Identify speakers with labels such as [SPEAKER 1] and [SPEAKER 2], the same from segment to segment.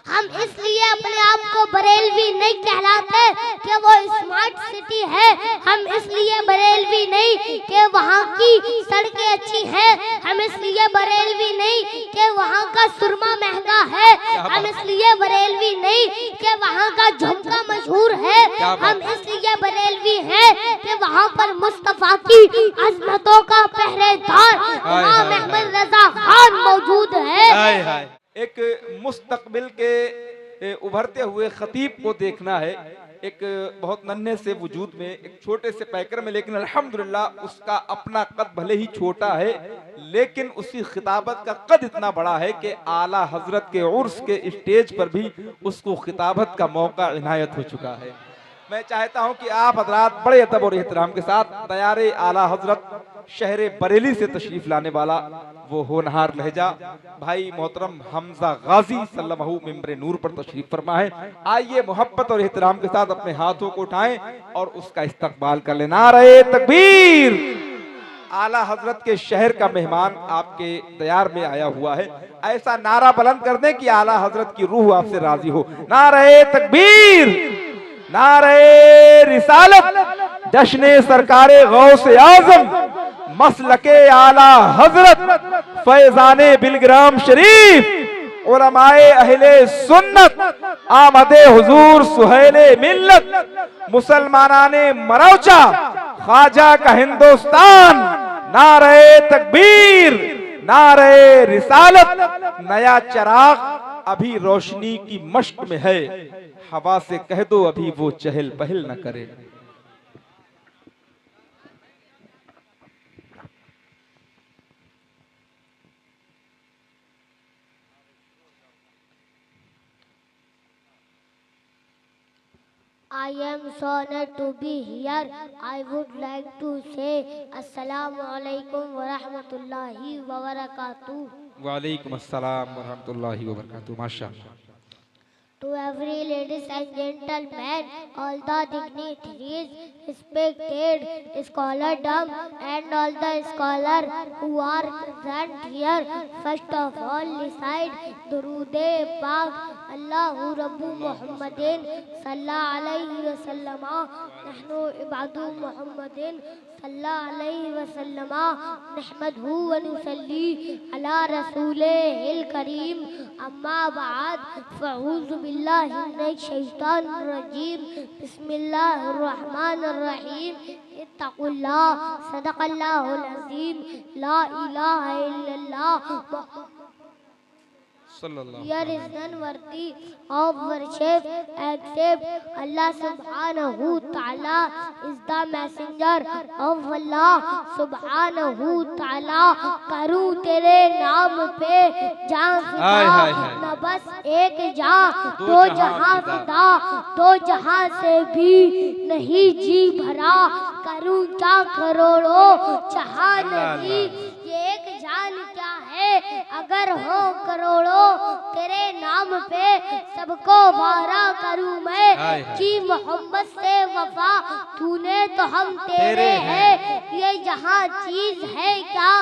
[SPEAKER 1] हम इसलिए अपने आप को बरेलवी नहीं कहलाते कि वो स्मार्ट सिटी है, हम इसलिए बरेलवी नहीं कि वहाँ की सड़कें अच्छी हैं, हम इसलिए बरेलवी नहीं कि वहाँ का सुरमा महंगा है, हम इसलिए बरेलवी नहीं कि वहाँ का झुमका मशहूर है, हम इसलिए बरेलवी हैं कि वहाँ पर मुस्तफा की अजमतों का पहरेदार इमाम अहमद रजा खान मौजूद है।
[SPEAKER 2] एक मुस्तकबिल के उभरते हुए खतीब को देखना है, एक बहुत नन्हे से वजूद में, एक छोटे से पैकर में, लेकिन अल्हम्दुलिल्लाह उसका अपना कद भले ही छोटा है लेकिन उसकी खिताबत का कद इतना बड़ा है कि आला हजरत के उर्स के स्टेज पर भी उसको खिताबत का मौका इनायत हो चुका है। मैं चाहता हूं कि आप हजरात बड़े अदब और एहतराम के साथ तैयारे आला हजरत शहरे बरेली से तशरीफ लाने वाला वो होनहार लहजा भाई मोहतरम हमजा गाजी सल्लल्लाहु मिंबर नूर पर तशरीफ फरमा है। आइए मोहब्बत और एहतराम के साथ अपने हाथों को उठाएं और उसका इस्तकबाल कर लें। नारे तकबीर। आला हजरत के शहर का मेहमान आपके तैयार में आया हुआ है, ऐसा नारा बुलंद कर दें कि आला हजरत की रूह आपसे राजी हो। नारे तकबीर, नारे रिसालत, जश्ने सरकारे गौसे आजम, मसलके आला हजरत, फैजाने बिलग्राम शरीफ, उलमाए अहले सुन्नत, आमदे हुजूर सुहेले मिल्लत, मुसलमानाने मरौचा, ख्वाजा का हिंदुस्तान। नारे तकबीर, नारे रिसालत। नया चिराग अभी रोशनी की मश्क में है, हवा से कह दो अभी वो चहल पहल न करे।
[SPEAKER 1] I am so honored to be here. I would like to say Assalamu alaikum wa rahmatullahi wa barakatuh.
[SPEAKER 2] Wa alaikum assalam wa rahmatullahi wa barakatuh. Mashallah.
[SPEAKER 1] To every ladies and gentlemen, all the dignitaries, respected scholardom and all the scholars who are present here, first of all recite Durood-e Paak Allahu Rabbu Muhammadin sallallahu alayhi wa sallama, nahnu ibadu Muhammadin sallallahu alayhi wa sallama, nahmaduhu wa nusalli ala rasulihil kareem, amma ba'd, fa'udhu बिल्लाहि मिनश शैतानिर रजीम, बिस्मिल्लाहिर रहमानिर रहीम, इत्तकुल्लाह, सदक़ल्लाहुल अज़ीम, ला इलाहा इल्लल्लाह। Here is none worthy of worship except Allah subhanahu ta'ala is the messenger of Allah subhanahu ta'ala। करूँ तेरे नाम पे जान फिदा, न बस एक जान दो जहां फिदा, दो जहां से भी नहीं जी भरा, करूँ क्या करोड़ों जहां नहीं, ये एक जान क्या है अगर हो करोड़ों, तेरे नाम पे सबको वारा करूं मैं, कि मोहम्मद से वफा तूने तो हम तेरे हैं, ये जहां चीज है क्या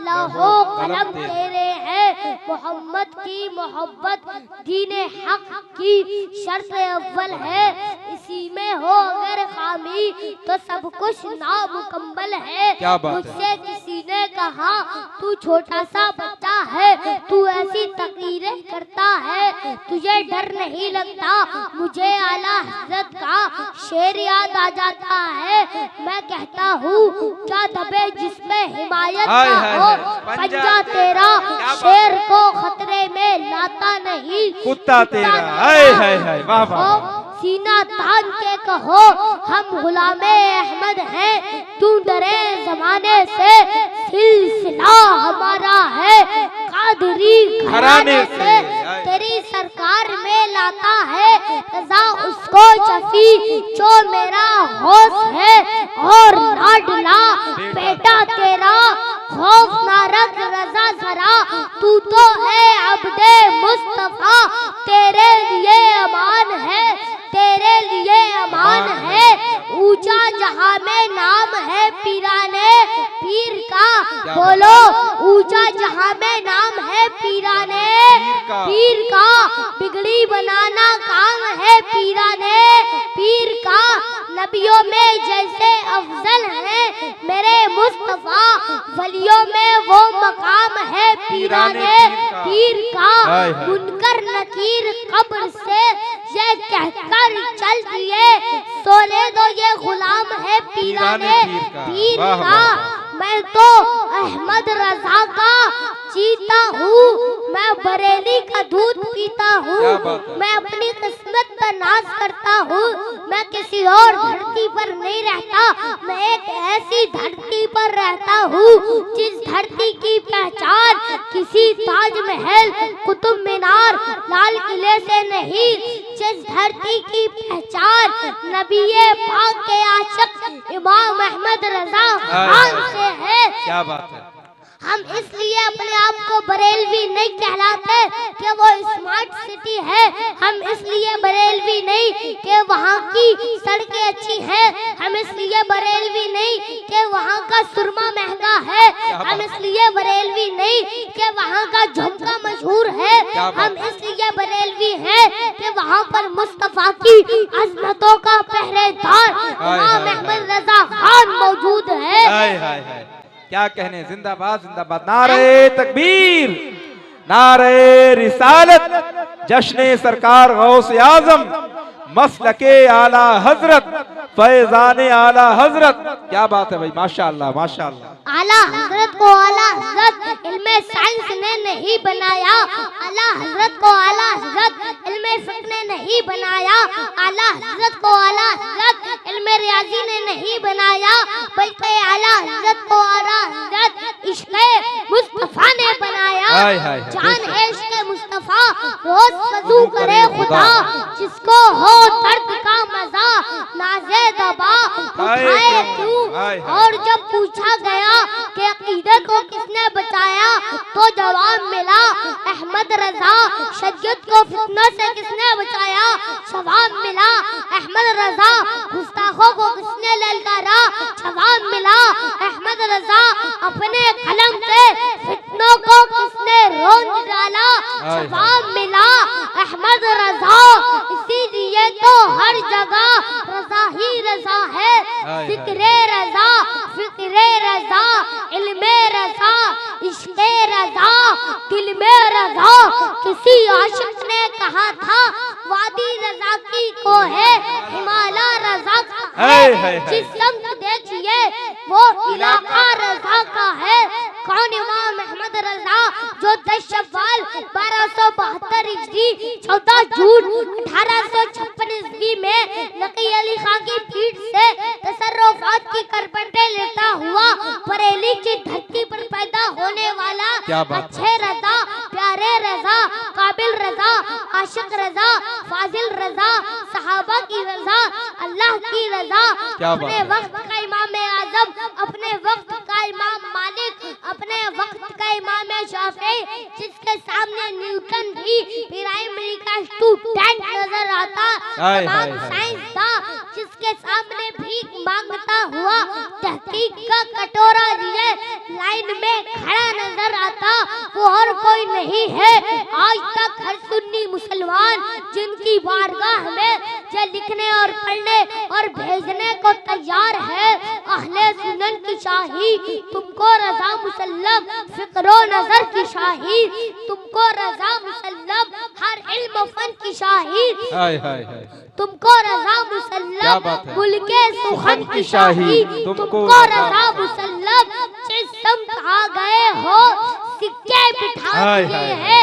[SPEAKER 1] लौहो कलम तेरे हैं, मोहम्मद की मोहब्बत दीने हक की शर्त अव्वल है, इसी में हो अगर खामी तो सब कुछ नामुकम्मल है। मुझसे किसी ने कहा तू छोटा सा बच्चा है, तू ऐसी तकरीरें करता है, तुझे डर नहीं लगता, मुझे आला हज़रत का शेर याद आ जाता है, मैं कहता हूँ क्या दबे जिसमें हिमायत ना हो, पंजा तेरा शेर को खतरे में लाता नहीं, कुत्ता तेरा वाह वाह, सीना तान के कहो हम गुलामे अहमद हैं, तू डरे जमाने से सिलसिला हमारा है, कादरी घराने से तेरी सरकार में लाता है, रजा उसको शफी जो मेरा होश है, और लाडला बेटा तेरा खौफ ना रख रजा जरा, तू तो है अब्दे मुस्तफा, तेरे लिए अमान है, तेरे लिए अमान है, ऊंचा जहां में नाम है पीराने पीर का, बोलो ऊंचा जहां में नाम है पीराने पीर का, बिगड़ी बनाना काम है पीराने पीर का, नबियों में जैसे अफजल है मेरे मुस्तफा, वलियों में वो मकाम है पीराने पीर का। मुनकर नकीर कब्र से ये कहकर चल दिए, सोने दो ये गुलाम है पीराने पीर का। मैं तो अहमद रजा का जीता हूँ, मैं बरेली का दूध पीता हूँ, मैं अपनी किस्मत पर नाज करता हूँ, मैं किसी और धरती पर नहीं रहता, मैं एक ऐसी धरती पर रहता हूँ जिस धरती की पहचान किसी ताजमहल कुतुब मीनार लाल किले से नहीं, जिस धरती की पहचान नबीए पाक के आशिक इमाम अहमद रजा खान से है।
[SPEAKER 2] क्या बात है।
[SPEAKER 1] हम इसलिए अपने आप को बरेलवी नहीं कहलाते कि वो स्मार्ट सिटी है, हम इसलिए बरेलवी नहीं कि वहाँ की सड़कें अच्छी हैं, हम इसलिए बरेलवी नहीं कि वहाँ का सुरमा महंगा है, हम इसलिए बरेलवी नहीं कि वहाँ का झुमका मशहूर है, हम इसलिए बरेलवी हैं कि वहाँ पर मुस्तफा की अजमतों का पहरेदार इमाम अहमद रजा खान मौजूद है।
[SPEAKER 2] क्या कहने, जिंदाबाद जिंदाबाद, नारे तकबीर, नारे रिसालत, जश्ने सरकार गौसे आजम, मसलके आला हजरत, फैजाने आला हजरत। क्या बात है भाई, माशाअल्लाह माशाअल्लाह।
[SPEAKER 1] आला हजरत को आला हजरत इल्मे साइंस ने नहीं बनाया, आला हजरत को आला हजरत इल्मे फिक्र ने नहीं बनाया, आला हजरत को आला हजरत इल्मे रियाजी ने नहीं बनाया, बल्कि आला हजरत को आला हजरत इश्क़े मुस्तफा ने बनाया। जान है इश्क़े मुस्तफा, रोज वज़ू करे खुदा, जिसको हो दर्द का मजा नाज़े दबा उठाए क्यों। और जब पूछा गया कि अकीदे को किसने बचाया तो जवाब मिला अहमद रजा। शरीयत को फितनों से किसने बचाया, जवाब मिला अहमद रजा। गुस्ताखों को किसने ललकारा, जवाब मिला अहमद रजा। अपने कलम से फितनों को किसने रोंद डाला, जवाब मिला अहमद रजा। इसीलिए तो हर जगह रजा ही रजा है, जिक्रे रजा, फिक्रे रजा, इल्मे रजा, इश्क़े रजा, दिल में रजा। किसी आशिक ने कहा था वादी रजा की को है हिमालय रजा का है, जिस समत देखिए वो इलाका रजा का है। कौन इमाम अहमद रजा जो 10 शव्वाल 1272 हिजरी 14 जून 1856 ईस्वी में नकी अली खां की पीठ से तसर्रुफात की करबटें लेता हुआ बरेली की धरती पर पैदा होने वाला अच्छे रजा, प्यारे रजा, काबिल रजा, आशिक रजा, फाजिल रजा, सहाबा की रजा, अल्लाह की रजा, अपने वक्त का इमाम आजम, अपने वक्त का इमाम मालिक, अपने वक्त का इमाम शाफी, जिसके सामने न्यूटन भी प्राइमरी का स्टूडेंट नजर आता, तमाम साइंसदान जिसके सामने भीख मांगता हुआ तहकीक का कटोरा लिए लाइन में खड़ा नजर आता, वो और कोई नहीं है। आज तक हर सुन्नी मुसलमान जिनकी बारगाह में जो लिखने और पढ़ने और भेजने को तैयार है, अहले सुन्नत की शाही तुमको रजा मुसल्लम, फिक्रो नजर की शाही तुमको रजा मुसल्लम, हर इल्म फन की शाही तुमको रजा मुसल्लम, मुल्के सुखन की शाही तुमको रजा मुसल्लम। जिसम आ गए हो सिक्के बिठा दिए हैं।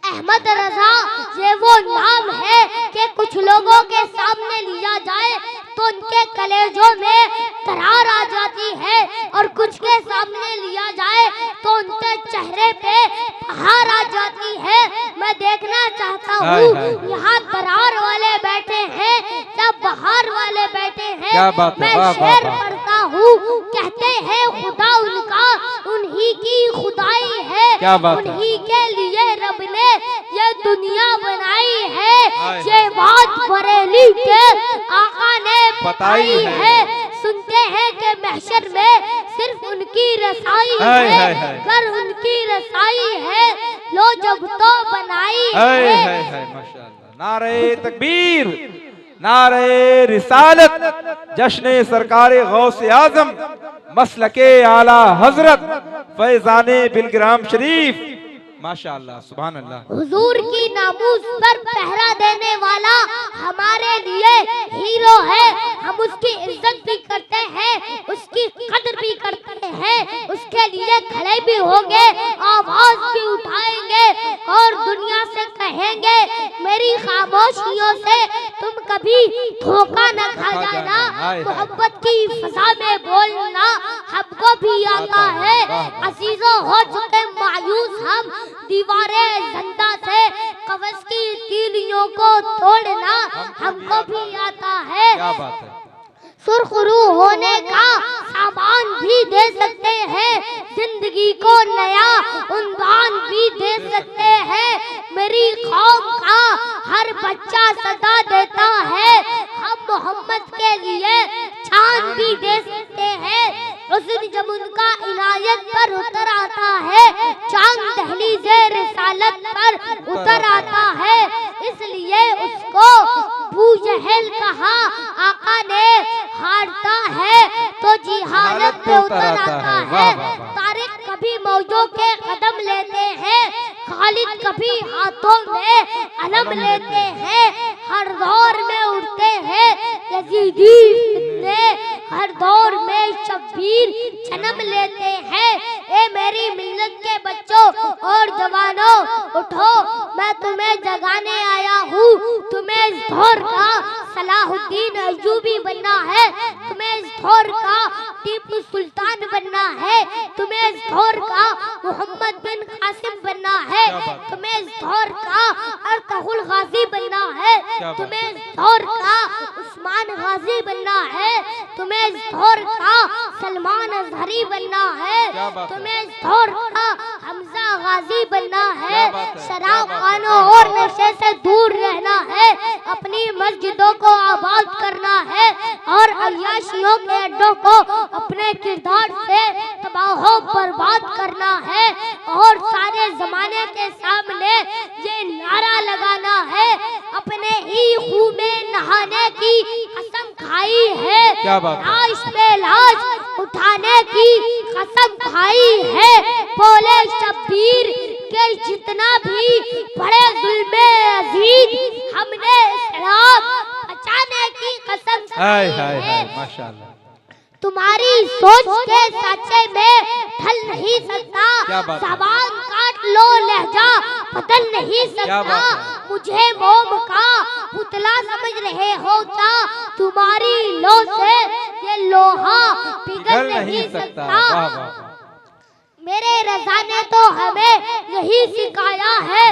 [SPEAKER 1] अहमद रजा ये वो नाम है कि कुछ लोगों के सामने लिया जाए तो उनके कलेजों में दरार आ जाती है, और कुछ के सामने लिया जाए तो उनके चेहरे पे बहार आ जाती है। मैं देखना चाहता हूँ यहाँ दरार वाले बैठे हैं या बहार वाले बैठे हैं। मैं शेर पढ़ता हूँ, कहते हैं खुदा उनका उन्हीं की खुदाई है, उन्हीं के लिए रब ने ये दुनिया बनाई है। ये बात बरेली के आका ने बताई है। सुनते हैं कि महशर में सिर्फ उनकी रसाई है, अगर उनकी रसाई है लो जब तो बनाई है।
[SPEAKER 2] माशाअल्लाह, नारे तकबीर, नारे रिसालत, जश्न सरकारे गौसे आजम, मसलके आला हजरत, फैजाने बिलग्राम शरीफ। माशाअल्लाह, सुभान अल्लाह।
[SPEAKER 1] हुजूर की नामूस पर पहरा देने वाला हमारे लिए हीरो है। हम उसकी इज्जत भी करते हैं, उसकी कदर भी करते हैं, उसके लिए खड़े भी होंगे, आवाज भी उठाएंगे और दुनिया से कहेंगे मेरी खामोशियों से तुम कभी धोखा न खा जाना। मोहब्बत की फजा में बोलना हमको भी आता है। अजीजों, हो चुके मायूस हम दीवारें जिंदा से, कवच की तीलियों को तोड़ना हमको भी आता है।
[SPEAKER 2] क्या बात है।
[SPEAKER 1] सुरखरू होने का सामान भी दे सकते हैं, जिंदगी को नया उन्वान भी दे सकते हैं। मेरी कौम का हर बच्चा सदा देता है, हम मोहम्मद के लिए चांद भी दे सकते हैं। उस दिन जब उनका इनायत पर उतर आता है, चांद दहलीज़े रिसालत पर उतर आता है, इसलिए उसको अबू जहल कहा। आका ने हारता है तो जिहालत पे उतर आता है। तारिक कभी मौजों के कदम लेते हैं, खालिद कभी हाथों में अलम लेते हैं। हर दौर में उठते हैं यजीदी फितने, हर दौर में शब्बीर जन्म लेते हैं। ए मेरी मिल्लत के बच्चों और जवानों, उठो, मैं तुम्हें जगाने आया हूँ। तुम्हें इस दौर का सलाहुद्दीन अय्यूबी बनना है, तुम्हें इस दौर का टीपू सुल्तान बनना है, तुम्हें इस दौर का मोहम्मद बिन कासिम बनना है, तुम्हें इस दौर का अर्तगुल गाजी बनना है, तुम्हें इस दौर का उस्मान गाजी बनना है, तुम्हें इस दौर का सलमान अजहरी बनना है, तुम्हें इस दौर का हमजा गाजी बनना है। शराब खानों और नशे से दूर रहना है, अपनी मस्जिदों को आबाद करना है और अय्याशियों के अड्डों को अपने किरदार से तबाह बर्बाद करना है और सारे जमाने के सामने ये नारा लगाना है, अपने ही खून में नहाने की कसम खाई है, लाश पे लाश उठाने की कसम खाई है। बोले शब्बीर के जितना भी बड़े जुल्मे अजीज हमने शराब बचाने की कसम खाई है।
[SPEAKER 2] माशाअल्लाह।
[SPEAKER 1] तुम्हारी सोच के साचे में ढल नहीं सकता, ज़बान काट लो लहजा बदल नहीं सकता। मुझे मोम का पुतला समझ रहे हो क्या, तुम्हारी लो से ये लोहा पिघल नहीं सकता। मेरे रज़ा ने तो हमें यही सिखाया है,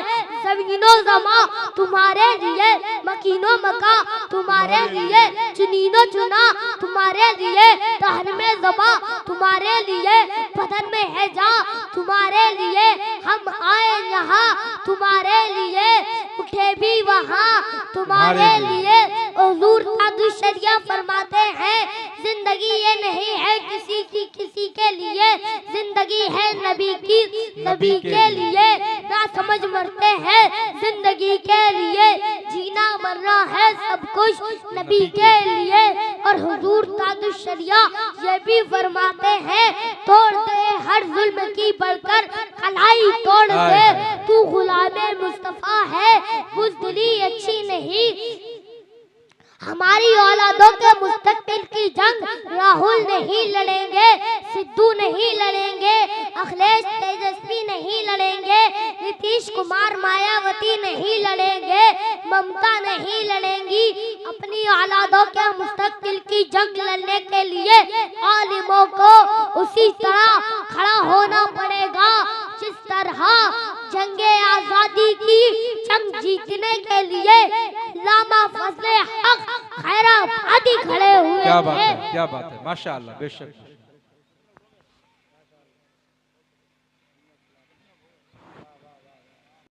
[SPEAKER 1] ज़मीनो ज़मा तुम्हारे लिए, मकीनो मका तुम्हारे लिए, चुनीनो चुना तुम्हारे लिए, तहन में ज़बा तुम्हारे लिए, बदन में है जा तुम्हारे लिए। हम आए यहाँ तुम्हारे लिए, उठे भी वहाँ तुम्हारे लिए। हुज़ूर ताजुश्शरिया फरमाते हैं, जिंदगी ये नहीं है किसी की किसी के लिए, जिंदगी है नबी की नबी के लिए। ना समझ मरते हैं जिंदगी के लिए, जीना मरना है सब कुछ नबी के लिए। और हुजूर ताजुश्शरिया ये भी फरमाते हैं, तोड़ दे हर जुल्म की बढ़कर कलाई तोड़ दे, तू गुलामे मुस्तफा है बुज़दिली अच्छी नहीं। हमारी औलादों के मुस्तकबिल की जंग राहुल नहीं लड़ेंगे, सिद्धू नहीं लड़ेंगे, अखिलेश तेजस्वी नहीं लड़ेंगे, नीतीश कुमार मायावती नहीं लड़ेंगे, ममता नहीं लड़ेंगी। अपनी औलादों के मुस्तकबिल की जंग लड़ने के लिए आलिमों को उसी तरह खड़ा होना पड़ेगा जिस तरह जंगे आजादी की जंग जीतने के लिए अल्लामा फजले हक खैराबादी खड़े हुए।
[SPEAKER 2] क्या बात है, क्या बात है, माशाअल्लाह, बेशक।